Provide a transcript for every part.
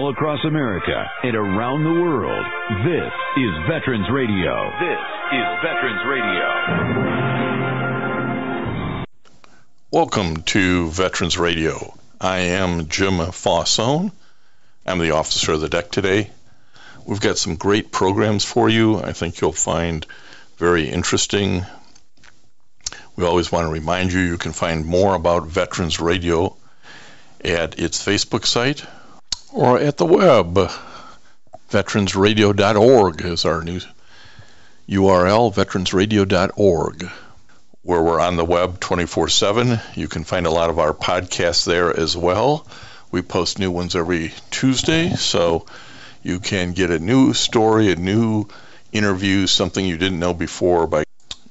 all across America and around the world, this is Veterans Radio. This is Veterans Radio. Welcome to Veterans Radio. I am Jim Fausone. I'm the officer of the deck today. We've got some great programs for you. I think you'll find very interesting. We always want to remind you can find more about Veterans Radio at its Facebook site or at the web. Veteransradio.org is our new URL, veteransradio.org, where we're on the web 24/7. You can find a lot of our podcasts there as well. We post new ones every Tuesday, so you can get a new story, a new interview, something you didn't know before by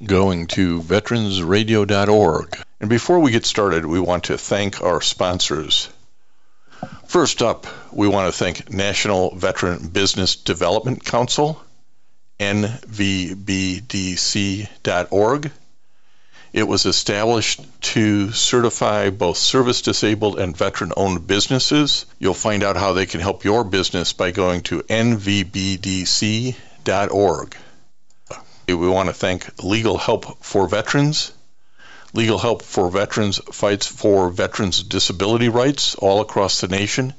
going to veteransradio.org. And before we get started, we want to thank our sponsors. First up, we want to thank National Veteran Business Development Council, nvbdc.org. It was established to certify both service-disabled and veteran-owned businesses. You'll find out how they can help your business by going to nvbdc.org. We want to thank Legal Help for Veterans. Legal Help for Veterans fights for veterans' disability rights all across the nation.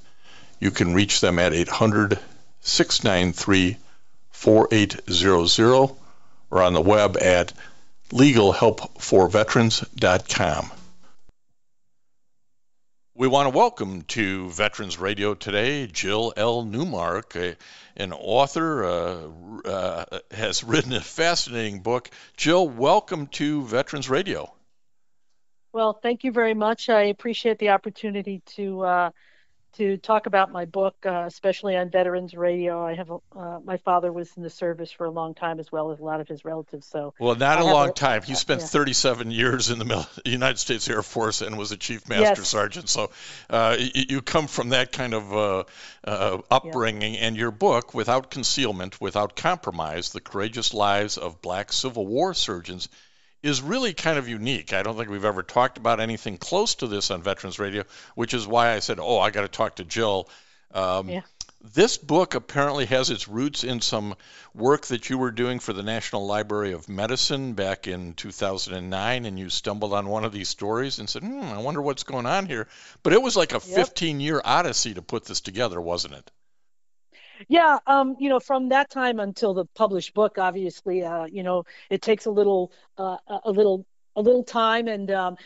You can reach them at 800-693-4800 or on the web at legalhelpforveterans.com. We want to welcome to Veterans Radio today Jill L. Newmark, an author, has written a fascinating book. Jill, welcome to Veterans Radio. Well, thank you very much. I appreciate the opportunity to talk about my book, especially on Veterans Radio. I have my father was in the service for a long time, as well as a lot of his relatives. So, well, not a long time. He spent 37 years in the United States Air Force and was a Chief Master Sergeant. So, you come from that kind of upbringing. And your book, Without Concealment, Without Compromise: The Courageous Lives of Black Civil War Surgeons, is really kind of unique. I don't think we've ever talked about anything close to this on Veterans Radio, which is why I said, I got to talk to Jill. This book apparently has its roots in some work that you were doing for the National Library of Medicine back in 2009, and you stumbled on one of these stories and said, I wonder what's going on here. But it was like a 15-year odyssey to put this together, wasn't it? Yeah, from that time until the published book, obviously, it takes a little time, and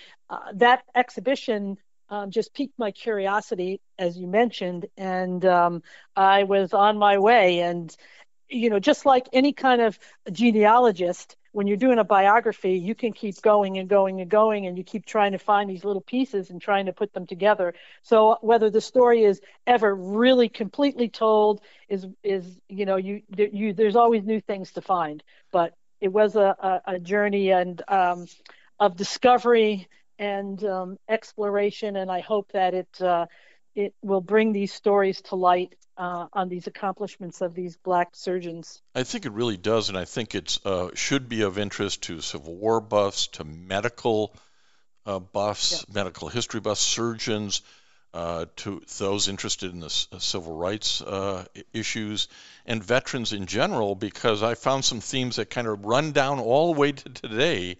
that exhibition just piqued my curiosity, as you mentioned, and I was on my way. And just like any kind of genealogist, when you're doing a biography, you can keep going and going and going, and you keep trying to find these little pieces and trying to put them together. So whether the story is ever really completely told is there's always new things to find. But it was a journey and of discovery and exploration, and I hope that it will bring these stories to light on these accomplishments of these Black surgeons. I think it really does, and I think it should be of interest to Civil War buffs, to medical buffs, medical history buffs, surgeons, to those interested in the civil rights issues, and veterans in general, because I found some themes that kind of run down all the way to today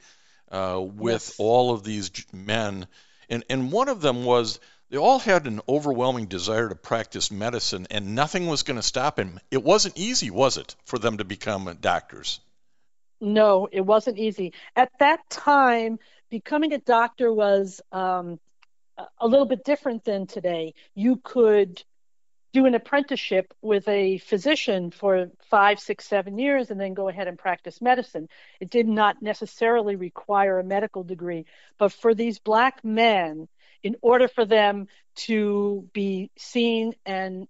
with all of these men. And one of them was they all had an overwhelming desire to practice medicine, and nothing was going to stop him. It wasn't easy, was it, for them to become doctors? No, it wasn't easy. At that time, becoming a doctor was a little bit different than today. You could do an apprenticeship with a physician for 5, 6, 7 years and then go ahead and practice medicine. It did not necessarily require a medical degree. But for these Black men, in order for them to be seen and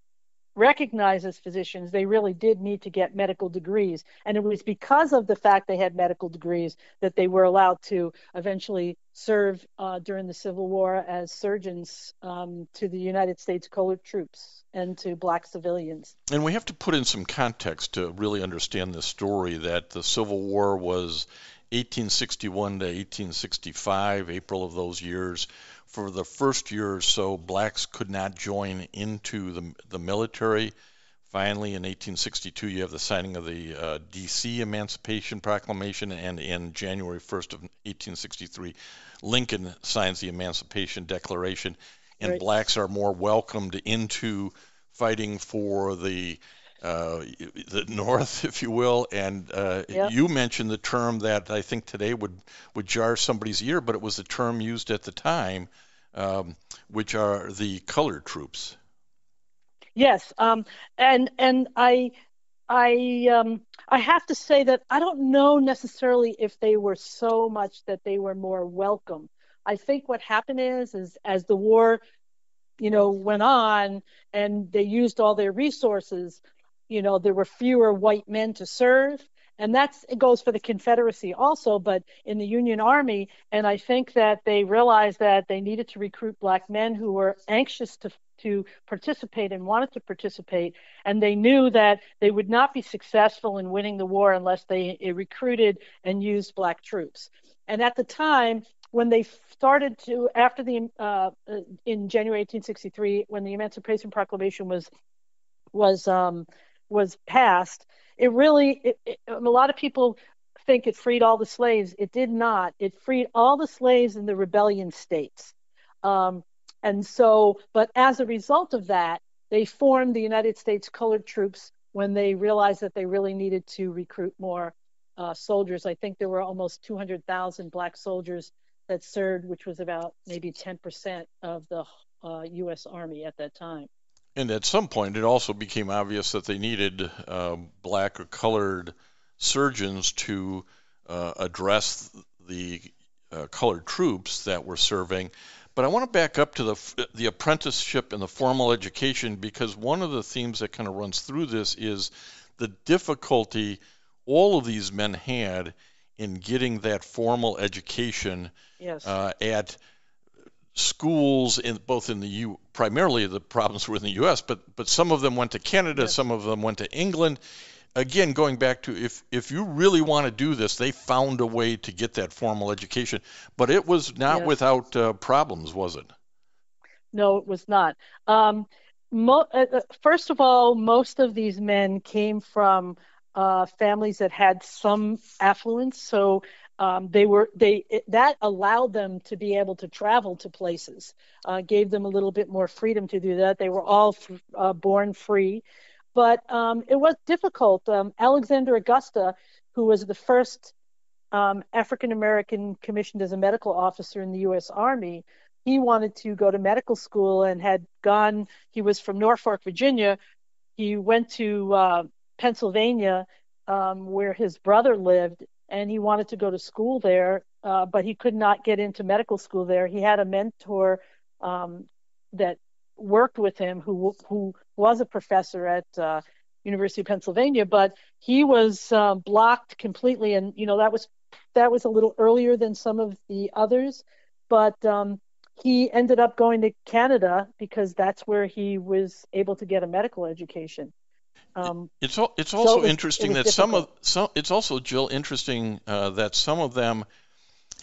recognized as physicians, they really did need to get medical degrees. And it was because of the fact they had medical degrees that they were allowed to eventually serve during the Civil War as surgeons to the United States colored troops and to Black civilians. And we have to put in some context to really understand this story, that the Civil War was 1861 to 1865, April of those years, for the first year or so, blacks could not join into the military. Finally, in 1862, you have the signing of the D.C. Emancipation Proclamation, and in January 1st of 1863, Lincoln signs the Emancipation Declaration, and blacks are more welcomed into fighting for the North, if you will. And you mentioned the term that I think today would jar somebody's ear, but it was the term used at the time, which are the colored troops. Yes, and I have to say that I don't know necessarily if they were so much that they were more welcome. I think what happened is as the war, went on and they used all their resources, there were fewer white men to serve. And it goes for the Confederacy also, but in the Union Army. And I think that they realized that they needed to recruit black men who were anxious to participate and wanted to participate. And they knew that they would not be successful in winning the war unless they recruited and used black troops. And at the time, when they started to, after in January 1863, when the Emancipation Proclamation was passed, it really, a lot of people think it freed all the slaves. It did not. It freed all the slaves in the rebellion states. And so, but as a result of that, they formed the United States Colored Troops when they realized that they really needed to recruit more soldiers. I think there were almost 200,000 black soldiers that served, which was about maybe 10% of the U.S. Army at that time. And at some point, it also became obvious that they needed black or colored surgeons to address the colored troops that were serving. But I want to back up to the apprenticeship and the formal education, because one of the themes that kind of runs through this is the difficulty all of these men had in getting that formal education at schools primarily the problems were in the U.S., but some of them went to Canada, some of them went to England. Again, going back to if you really want to do this, they found a way to get that formal education, but it was not without problems, was it? No, it was not. First of all, most of these men came from families that had some affluence, so that allowed them to be able to travel to places, gave them a little bit more freedom to do that. They were all born free, but it was difficult. Alexander Augusta, who was the first African American commissioned as a medical officer in the U.S. Army, he wanted to go to medical school and he was from Norfolk, Virginia. He went to Pennsylvania, where his brother lived, and he wanted to go to school there, but he could not get into medical school there. He had a mentor that worked with him who was a professor at University of Pennsylvania, but he was blocked completely. And, that was a little earlier than some of the others, but he ended up going to Canada because that's where he was able to get a medical education. It's also interesting that it's also, Jill, interesting that some of them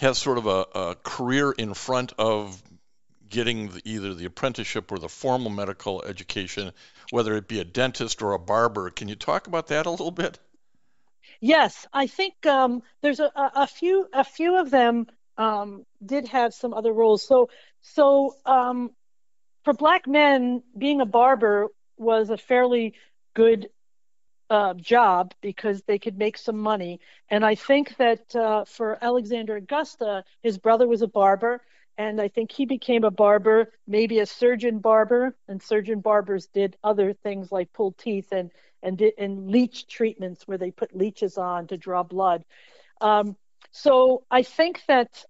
have sort of a career in front of getting either the apprenticeship or the formal medical education, whether it be a dentist or a barber. Can you talk about that a little bit? Yes, I think there's a few of them did have some other roles. So for black men, being a barber was a fairly good job because they could make some money. And I think that for Alexander Augusta, his brother was a barber, and I think he became a barber, maybe a surgeon barber, and surgeon barbers did other things like pull teeth and leech treatments where they put leeches on to draw blood. So I think that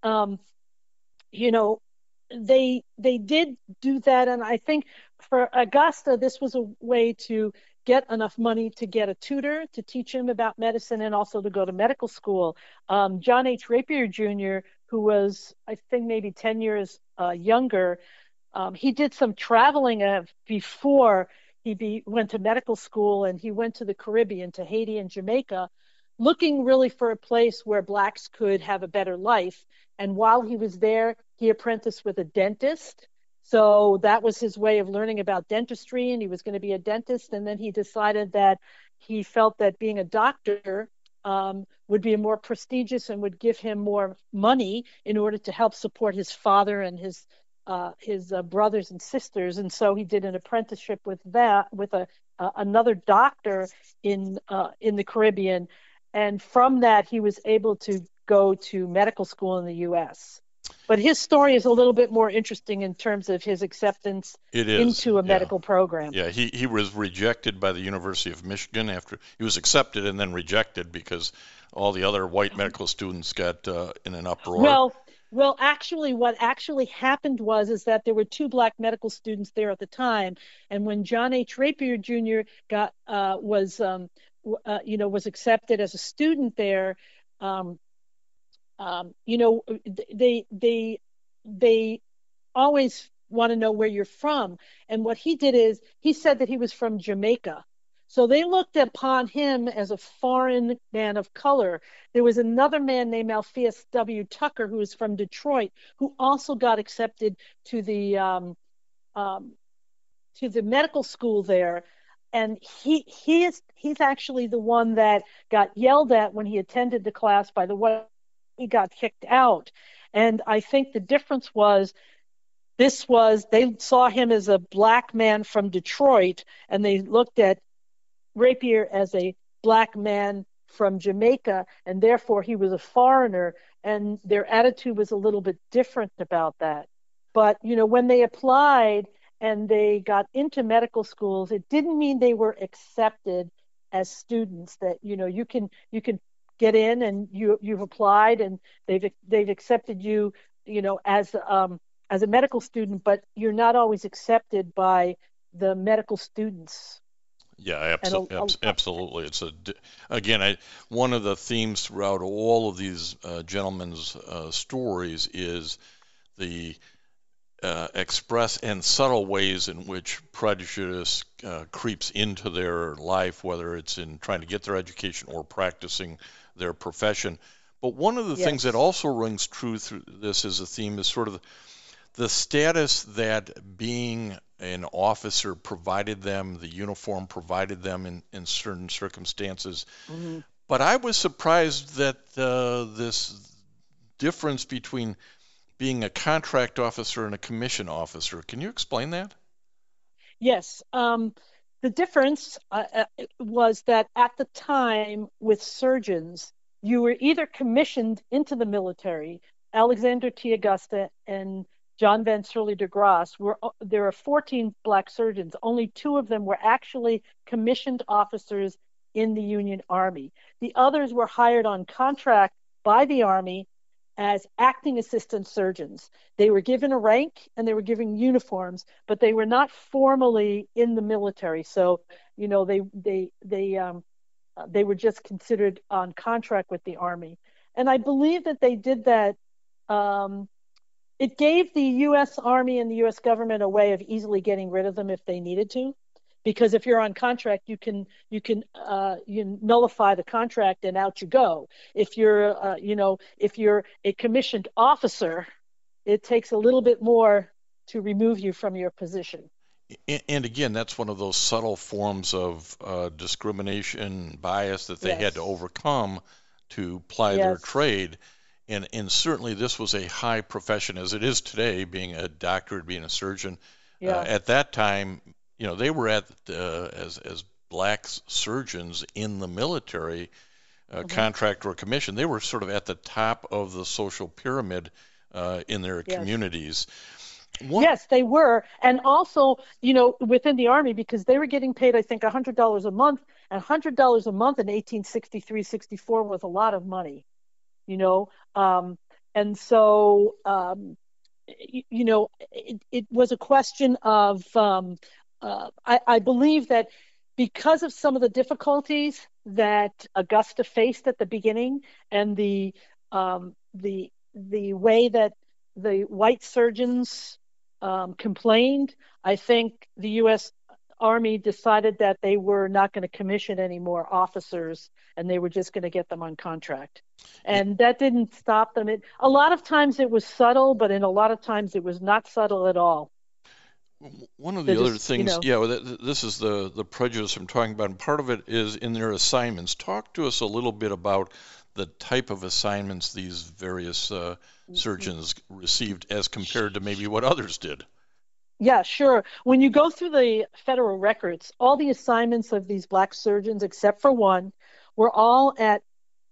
they did do that, and I think for Augusta, this was a way to get enough money to get a tutor to teach him about medicine and also to go to medical school. John H. Rapier Jr., who was, I think, maybe 10 years younger, he did some traveling before he went to medical school, and he went to the Caribbean, to Haiti and Jamaica, looking really for a place where blacks could have a better life. And while he was there, he apprenticed with a dentist. So that was his way of learning about dentistry, and he was going to be a dentist. And then he decided that he felt that being a doctor would be more prestigious and would give him more money in order to help support his father and his brothers and sisters. And so he did an apprenticeship with another doctor in the Caribbean. And from that, he was able to go to medical school in the U.S. But his story is a little bit more interesting in terms of his acceptance into a medical program. Yeah, he was rejected by the University of Michigan after he was accepted and then rejected because all the other white medical students got in an uproar. Well, actually, what actually happened is that there were 2 black medical students there at the time, and when John H. Rapier Jr. was accepted as a student there, they always want to know where you're from. And what he did is he said that he was from Jamaica. So they looked upon him as a foreign man of color. There was another man named Alpheus W. Tucker, who was from Detroit, who also got accepted to the medical school there. And he's actually the one that got yelled at when he attended the class by the white. He got kicked out. And I think the difference was they saw him as a black man from Detroit, and they looked at Rapier as a black man from Jamaica, and therefore he was a foreigner, and their attitude was a little bit different about that. But, when they applied and they got into medical schools, it didn't mean they were accepted as students, that, you can get in and you've applied and they've accepted you, as a medical student, but you're not always accepted by the medical students. Yeah, absolutely. It's one of the themes throughout all of these gentlemen's stories is the express and subtle ways in which prejudice creeps into their life, whether it's in trying to get their education or practicing their profession. But one of the things that also rings true through this as a theme is sort of the status that being an officer provided them, the uniform provided them in certain circumstances. Mm-hmm. But I was surprised that this difference between being a contract officer and a commission officer. Can you explain that? Yes. The difference was that at the time with surgeons, you were either commissioned into the military. Alexander T. Augusta and John Van Surley de Grasse, there are 14 black surgeons. Only 2 of them were actually commissioned officers in the Union Army. The others were hired on contract by the Army as acting assistant surgeons. They were given a rank and they were given uniforms, but they were not formally in the military. So, they were just considered on contract with the Army. And I believe that they did that. It gave the U.S. Army and the U.S. government a way of easily getting rid of them if they needed to. Because if you're on contract, you can nullify the contract and out you go. If you're a commissioned officer, it takes a little bit more to remove you from your position. And again, that's one of those subtle forms of discrimination, bias that they had to overcome to ply their trade. And certainly this was a high profession, as it is today, being a doctor, being a surgeon. At that time, they were as black surgeons in the military, contract or commission. They were sort of at the top of the social pyramid in their communities. Yes, they were. And also, within the Army, because they were getting paid, I think, $100 a month. And $100 a month in 1863-64 was a lot of money, and so, it was a question of, I believe that because of some of the difficulties that Augusta faced at the beginning and the way that the white surgeons complained, I think the U.S. Army decided that they were not going to commission any more officers, and they were just going to get them on contract. And that didn't stop them. A lot of times it was subtle, but in a lot of times it was not subtle at all. One of the other things, this is the prejudice I'm talking about, and part of it is in their assignments. Talk to us a little bit about the type of assignments these various surgeons received as compared to maybe what others did. Yeah, sure. When you go through the federal records, all the assignments of these black surgeons, except for one, were all at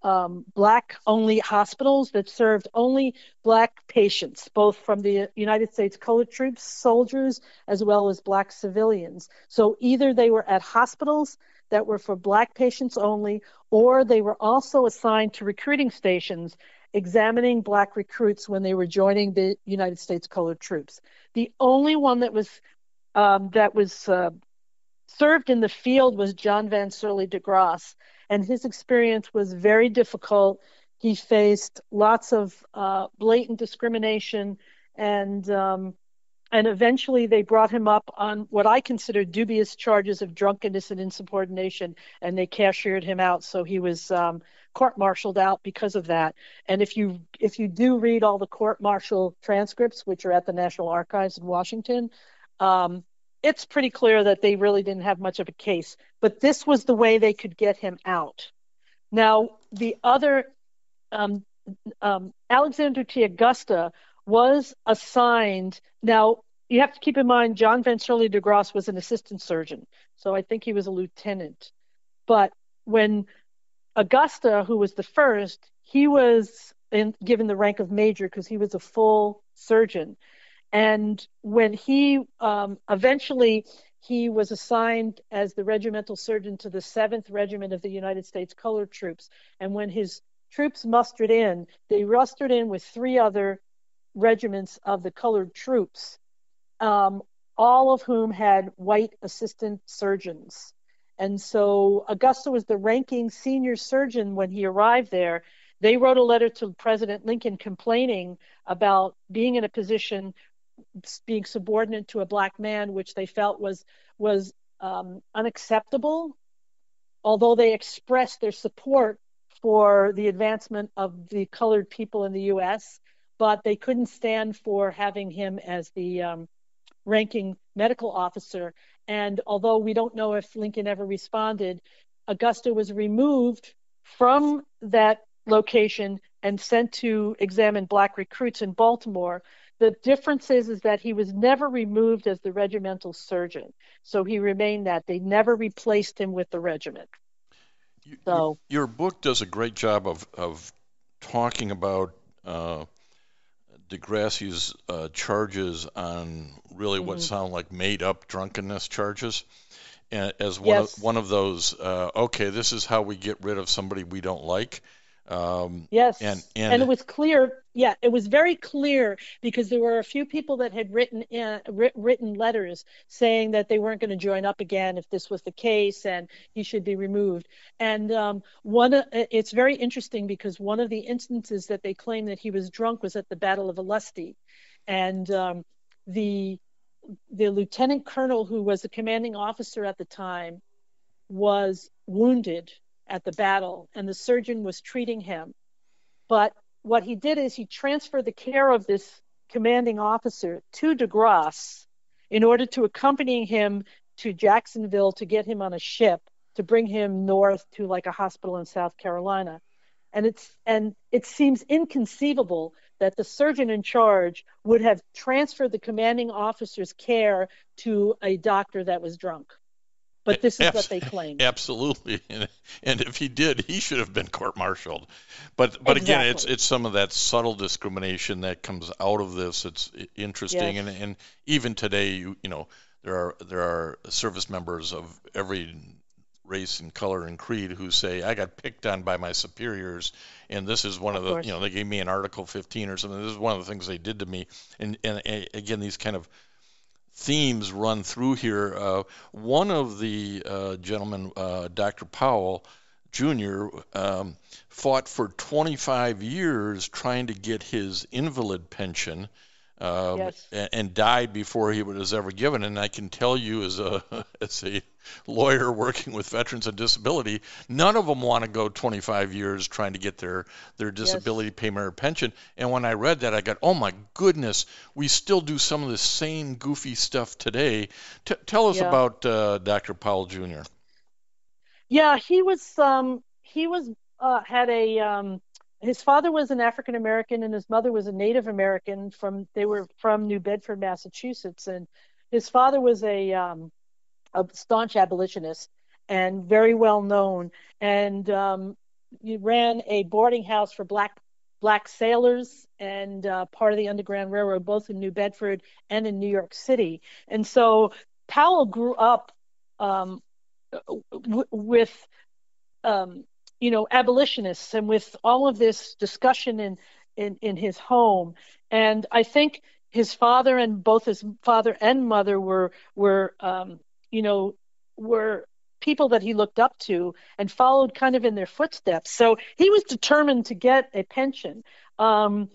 black-only hospitals that served only black patients, both from the United States colored troops, soldiers, as well as black civilians. So either they were at hospitals that were for black patients only, or they were also assigned to recruiting stations examining black recruits when they were joining the United States colored troops. The only one that was served in the field was John Van Surley de Grasse, and his experience was very difficult. He faced lots of blatant discrimination, and eventually they brought him up on what I consider dubious charges of drunkenness and insubordination, and they cashiered him out. So he was court-martialed out because of that. And if you do read all the court-martial transcripts, which are at the National Archives in Washington, it's pretty clear that they really didn't have much of a case. But this was the way they could get him out. Now, the other, Alexander T. Augusta was assigned. Now, you have to keep in mind, John Van Surley de Grasse was an assistant surgeon, so I think he was a lieutenant. But when Augusta, who was the first, he was given the rank of major because he was a full surgeon. And when he eventually he was assigned as the regimental surgeon to the 7th Regiment of the United States Colored Troops. And when his troops mustered in, they mustered in with 3 other regiments of the colored troops, all of whom had white assistant surgeons. And so Augusta was the ranking senior surgeon when he arrived there. They wrote a letter to President Lincoln complaining about being in a position, being subordinate to a black man, which they felt was unacceptable, although they expressed their support for the advancement of the colored people in the U.S., but they couldn't stand for having him as the ranking medical officer. And although we don't know if Lincoln ever responded, Augusta was removed from that location and sent to examine black recruits in Baltimore. The difference is that he was never removed as the regimental surgeon. So he remained that. They never replaced him with the regiment. Your book does a great job of talking about de Grasse's charges on really what sound like made-up drunkenness charges, as one of those, okay, this is how we get rid of somebody we don't like. Yes, and it was clear. Yeah, it was very clear because there were a few people that had written letters saying that they weren't going to join up again if this was the case, and he should be removed. And it's very interesting because one of the instances that they claim that he was drunk was at the Battle of Ulusty, and the lieutenant colonel who was the commanding officer at the time was wounded at the battle, and the surgeon was treating him. But what he did is he transferred the care of this commanding officer to de Grasse in order to accompany him to Jacksonville to get him on a ship to bring him north to like a hospital in South Carolina. And it seems inconceivable that the surgeon in charge would have transferred the commanding officer's care to a doctor that was drunk. But this is what they claim. Absolutely, and if he did, he should have been court-martialed. But Exactly. Again, it's some of that subtle discrimination that comes out of this. It's interesting, Yes. and even today, you know, there are service members of every race and color and creed who say, I got picked on by my superiors, and this is one of the, you know, they gave me an Article 15 or something. This is one of the things they did to me, and again, these kind of themes run through here. One of the gentlemen, Dr. Powell Jr., fought for 25 years trying to get his invalid pension and died before he was ever given. And I can tell you, as a as a lawyer working with veterans on disability, none of them want to go 25 years trying to get their disability payment or pension. And when I read that, I got, oh my goodness, we still do some of the same goofy stuff today. Tell us about Dr. Powell Jr. Yeah, he had his father was an African American and his mother was a Native American. They were from New Bedford, Massachusetts, and his father was a staunch abolitionist and very well known. And he ran a boarding house for black sailors and part of the Underground Railroad, both in New Bedford and in New York City. And so Powell grew up with abolitionists and with all of this discussion in his home. And I think his father and both his father and mother were people that he looked up to and followed kind of in their footsteps. So he was determined to get a pension. It's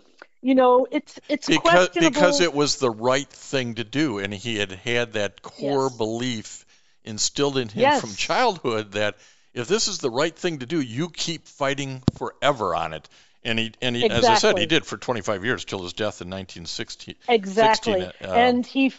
questionable because it was the right thing to do, and he had that core belief instilled in him from childhood that if this is the right thing to do, you keep fighting forever on it. And he exactly. As I said, he did for 25 years till his death in 1916. Exactly. And he,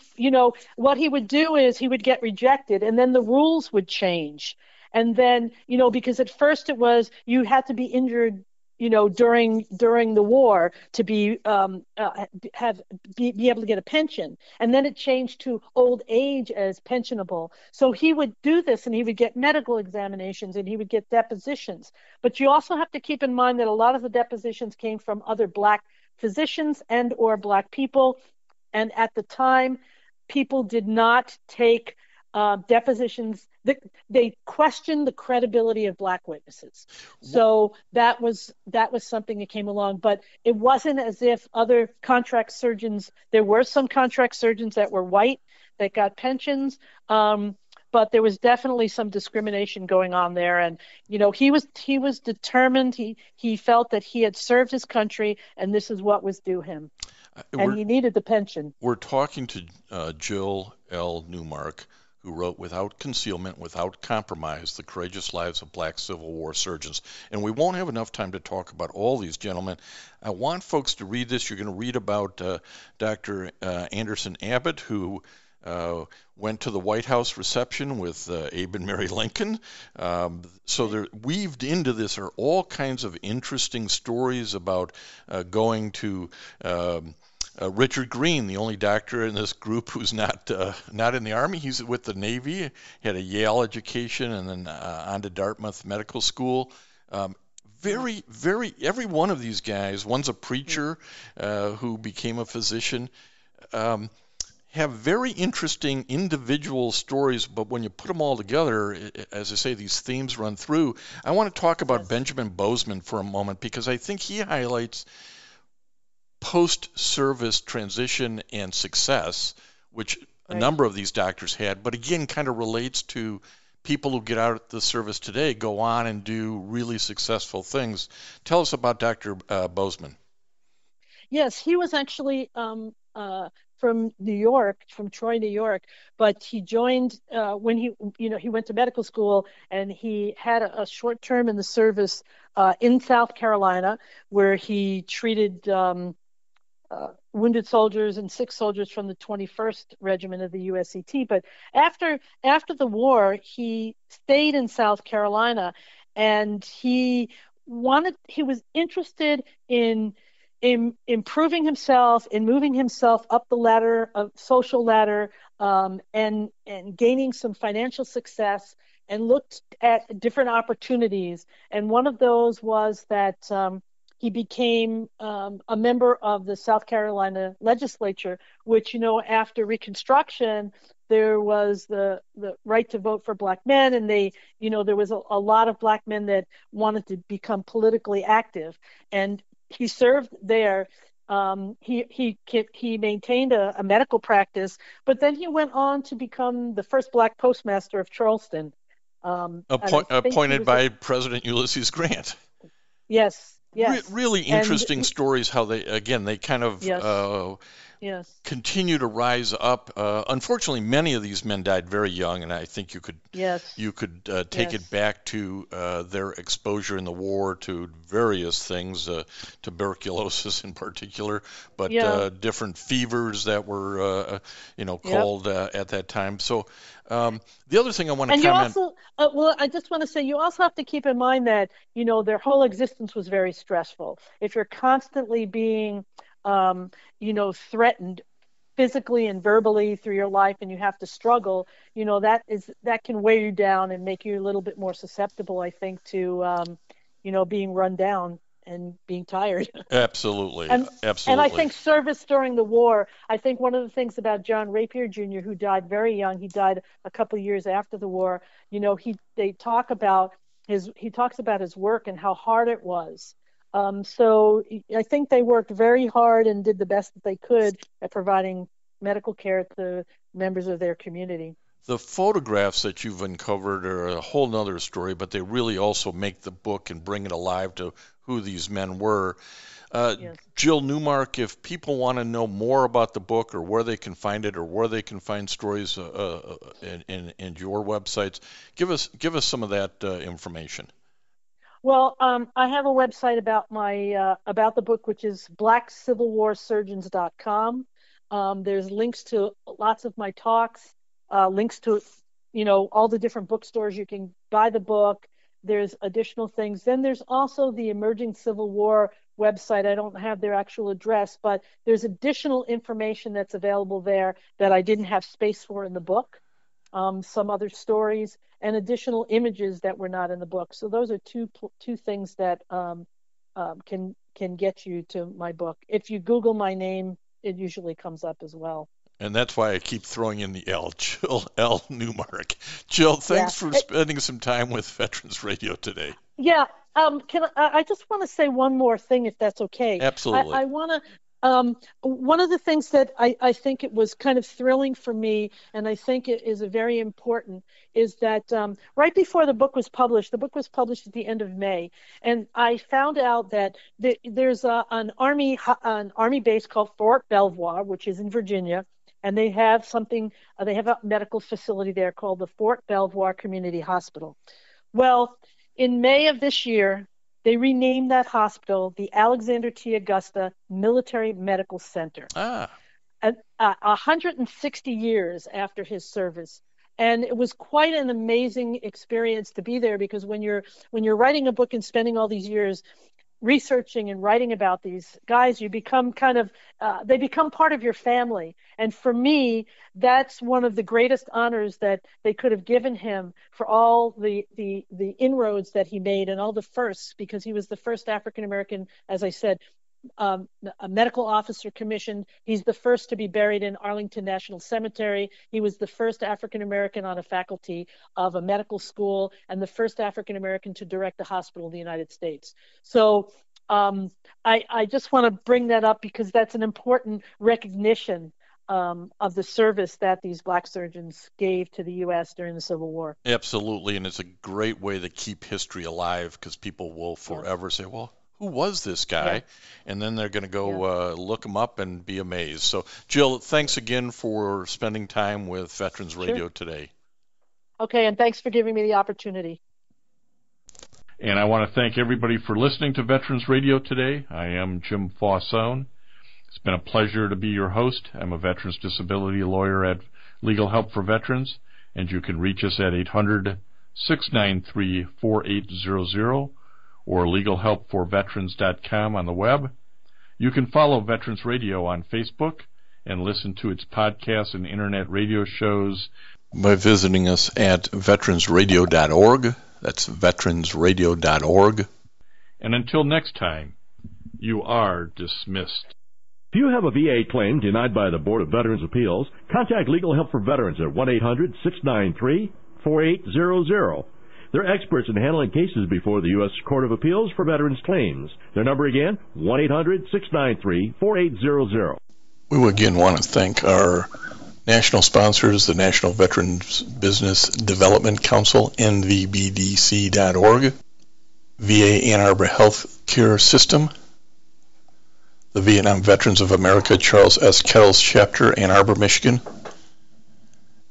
what he would do is he would get rejected, and then the rules would change. And then, because at first it was you had to be injured, during the war to be able to get a pension, and then it changed to old age as pensionable. So he would do this, and he would get medical examinations, and he would get depositions. But you also have to keep in mind that a lot of the depositions came from other Black physicians and or Black people, and at the time, people did not take depositions. They questioned the credibility of Black witnesses. So that was something that came along, but it wasn't as if other contract surgeons. There were some contract surgeons that were white that got pensions, but there was definitely some discrimination going on there. And he was determined. He felt that he had served his country, and this is what was due him, and he needed the pension. We're talking to Jill L. Newmark, who wrote Without Concealment, Without Compromise, The Courageous Lives of Black Civil War Surgeons. And we won't have enough time to talk about all these gentlemen. I want folks to read this. You're going to read about Dr. Anderson Abbott, who went to the White House reception with Abe and Mary Lincoln. So they're weaved into this are all kinds of interesting stories about going to Richard Green, the only doctor in this group who's not in the Army. He's with the Navy, had a Yale education, and then on to Dartmouth Medical School. Very, every one of these guys, one's a preacher who became a physician, have very interesting individual stories, but when you put them all together, as I say, these themes run through. I want to talk about Benjamin Bozeman for a moment, because I think he highlights post-service transition and success, which a number of these doctors had, but again kind of relates to people who get out of the service today, go on and do really successful things. Tell us about Dr. Bozeman. Yes, he was actually from New York, from Troy, New York, but he joined when he went to medical school, and he had a short term in the service in South Carolina, where he treated wounded soldiers and sick soldiers from the 21st Regiment of the USCT. But after the war, he stayed in South Carolina, and he was interested in improving himself, in moving himself up the ladder of social ladder, and gaining some financial success, and looked at different opportunities. And one of those was that he became a member of the South Carolina legislature, which, after Reconstruction, there was the right to vote for Black men, and there was a lot of Black men that wanted to become politically active, and he served there. He maintained a medical practice, but then he went on to become the first Black postmaster of Charleston, appointed by President Ulysses Grant. Yes. Yes. Really interesting stories how they kind of continue to rise up. Unfortunately, many of these men died very young, and I think you could take it back to their exposure in the war to various things, tuberculosis in particular, but different fevers that were called at that time. So the other thing I want to comment. You also, I just want to say, you also have to keep in mind that their whole existence was very stressful. If you're constantly being threatened physically and verbally through your life, and you have to struggle, that can weigh you down and make you a little bit more susceptible, I think, to being run down and being tired. Absolutely. And I think service during the war, I think one of the things about John Rapier Jr., who died very young, he died a couple of years after the war, he talks about his work and how hard it was. So I think they worked very hard and did the best that they could at providing medical care to members of their community. The photographs that you've uncovered are a whole nother story, but they really also make the book and bring it alive to who these men were. Jill Newmark, if people want to know more about the book or where they can find it or where they can find stories in your websites, give us some of that information. Well, I have a website about about the book, which is blackcivilwarsurgeons.com. There's links to lots of my talks, links to all the different bookstores you can buy the book. There's additional things. Then there's also the Emerging Civil War website. I don't have their actual address, but there's additional information that's available there that I didn't have space for in the book. Some other stories and additional images that were not in the book. So those are two things that can get you to my book. If you Google my name, it usually comes up as well. And that's why I keep throwing in the L, Jill L. Newmark. Jill, thanks for spending some time with Veterans Radio today. Yeah. I just want to say one more thing, if that's okay. Absolutely. I want to. One of the things that I think it was kind of thrilling for me, and I think it is very important, is that right before the book was published at the end of May, and I found out that there's an army base called Fort Belvoir, which is in Virginia, and they have a medical facility there called the Fort Belvoir Community Hospital. Well, in May of this year, they renamed that hospital the Alexander T. Augusta Military Medical Center. 160 years after his service. And it was quite an amazing experience to be there, because when you're writing a book and spending all these years researching and writing about these guys, you become they become part of your family. And for me, that's one of the greatest honors that they could have given him, for all the inroads that he made and all the firsts, because he was the first African American, as I said, a medical officer commissioned. He's the first to be buried in Arlington National Cemetery. He was the first African American on a faculty of a medical school, and the first African American to direct a hospital in the United States. So I just want to bring that up, because that's an important recognition of the service that these black surgeons gave to the U.S. during the Civil War. Absolutely, and it's a great way to keep history alive, because people will forever say, well, who was this guy? Yeah. And then they're going to go look him up and be amazed. So, Jill, thanks again for spending time with Veterans Radio today. Okay, and thanks for giving me the opportunity. And I want to thank everybody for listening to Veterans Radio today. I am Jim Fausone. It's been a pleasure to be your host. I'm a veterans disability lawyer at Legal Help for Veterans, and you can reach us at 800-693-4800 or legalhelpforveterans.com on the web. You can follow Veterans Radio on Facebook and listen to its podcasts and internet radio shows by visiting us at veteransradio.org. That's veteransradio.org. And until next time, you are dismissed. If you have a VA claim denied by the Board of Veterans' Appeals, contact Legal Help for Veterans at 1-800-693-4800. They're experts in handling cases before the U.S. Court of Appeals for Veterans Claims. Their number again, 1-800-693-4800. We again want to thank our national sponsors, the National Veterans Business Development Council, NVBDC.org, VA Ann Arbor Health Care System, the Vietnam Veterans of America Charles S. Kettles Chapter, Ann Arbor, Michigan,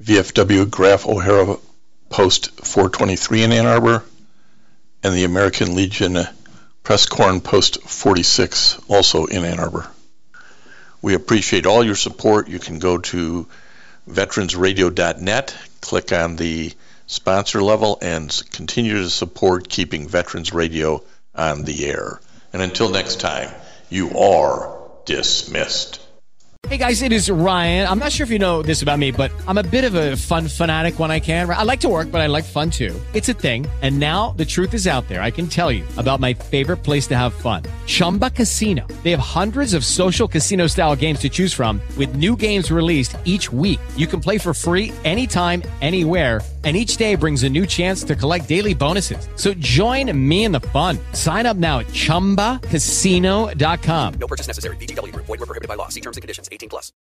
VFW Graf O'Hara Post 423 in Ann Arbor, and the American Legion Press Corn Post 46, also in Ann Arbor. We appreciate all your support. You can go to veteransradio.net, click on the sponsor level, and continue to support keeping Veterans Radio on the air. And until next time, you are dismissed. Hey guys, it is Ryan. I'm not sure if you know this about me, but I'm a bit of a fun fanatic when I can. I like to work, but I like fun too. It's a thing. And now the truth is out there. I can tell you about my favorite place to have fun. Chumba Casino. They have hundreds of social casino style games to choose from with new games released each week. You can play for free anytime, anywhere. And each day brings a new chance to collect daily bonuses. So join me in the fun. Sign up now at ChumbaCasino.com. No purchase necessary. VGW Group. Void where prohibited by law. See terms and conditions. 18+.